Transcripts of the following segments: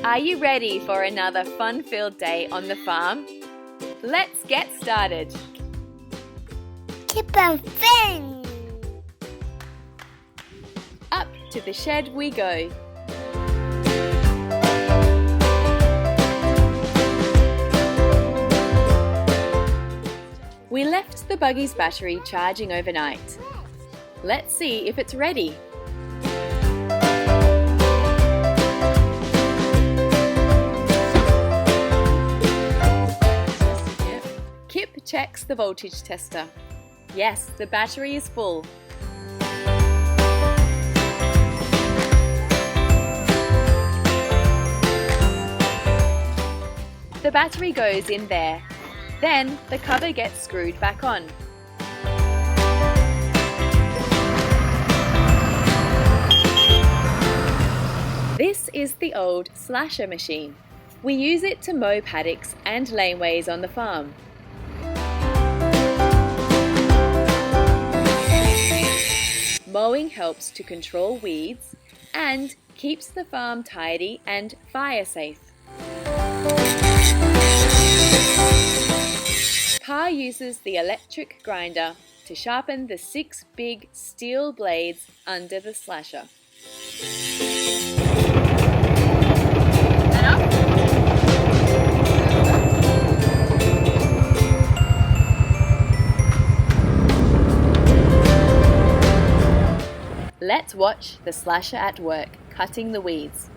Are you ready for another fun-filled day on the farm? Let's get started. Kip and Finn. Up to the shed we go. We left the buggy's battery charging overnight. Let's see if it's ready. Kip checks the voltage tester. Yes, the battery is full. The battery goes in there. Then the cover gets screwed back on. This is the old slasher machine. We use it to mow paddocks and laneways on the farm. Mowing helps to control weeds and keeps the farm tidy and fire safe. Pa uses the electric grinder to sharpen the 6 big steel blades under the slasher. Let's watch the slasher at work cutting the weeds.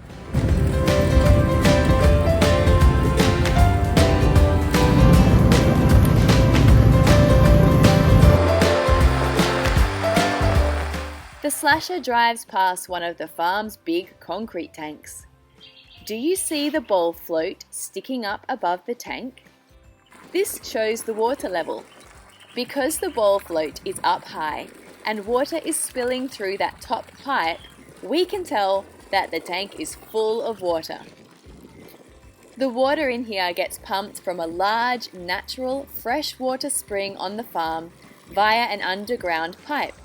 The slasher drives past one of the farm's big concrete tanks. Do you see the ball float sticking up above the tank? This shows the water level. Because the ball float is up high and water is spilling through that top pipe, we can tell that the tank is full of water. The water in here gets pumped from a large, natural, freshwater spring on the farm via an underground pipe.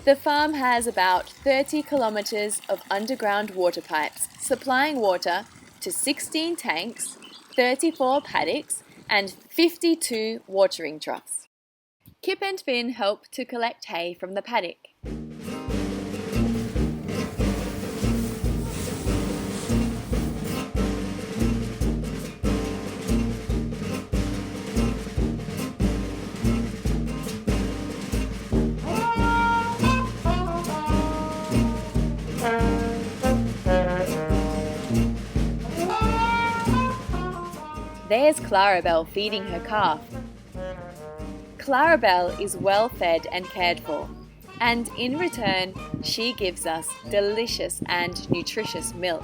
The farm has about 30 kilometers of underground water pipes supplying water to 16 tanks, 34 paddocks, and 52 watering troughs. Kip and Finn help to collect hay from the paddock. There's Clarabelle feeding her calf. Clarabelle is well fed and cared for, and in return, she gives us delicious and nutritious milk.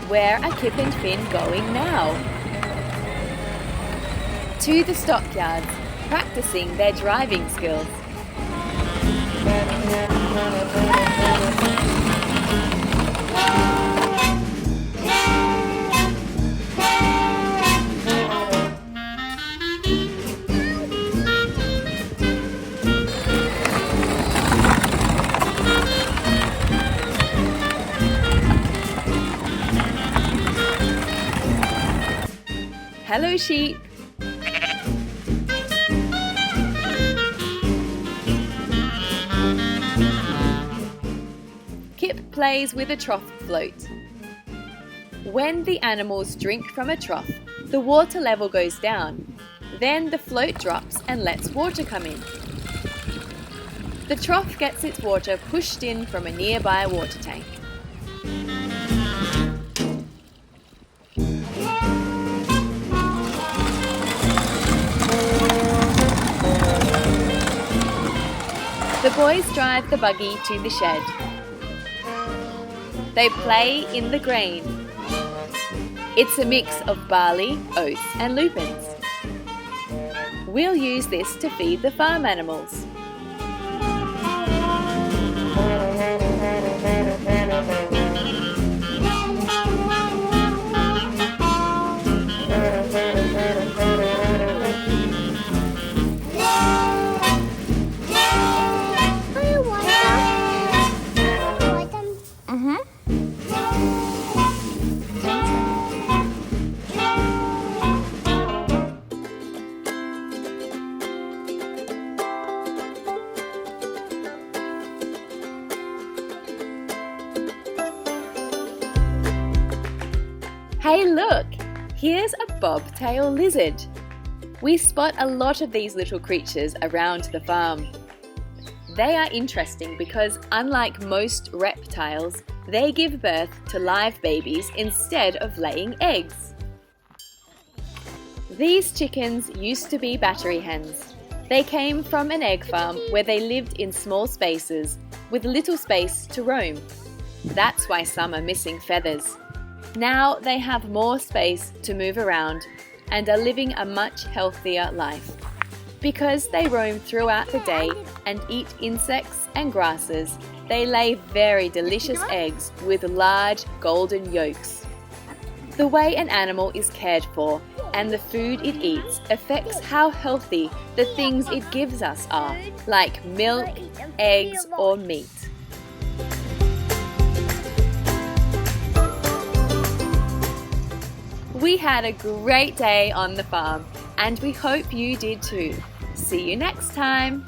Where are Kip and Finn going now? To the stockyards, practicing their driving skills. Hello, sheep. Kip plays with a trough float. When the animals drink from a trough, the water level goes down. Then the float drops and lets water come in. The trough gets its water pushed in from a nearby water tank. boys drive the buggy to the shed. They play in the grain. It's a mix of barley, oats and lupins. We'll use this to feed the farm animals. Hey look! Here's a bobtail lizard. We spot a lot of these little creatures around the farm. They are interesting because unlike most reptiles, they give birth to live babies instead of laying eggs. These chickens used to be battery hens. They came from an egg farm where they lived in small spaces with little space to roam. That's why some are missing feathers. Now they have more space to move around and are living a much healthier life. Because they roam throughout the day and eat insects and grasses, they lay very delicious eggs with large golden yolks. The way an animal is cared for and the food it eats affects how healthy the things it gives us are, like milk, eggs or meat. We had a great day on the farm and we hope you did too. See you next time!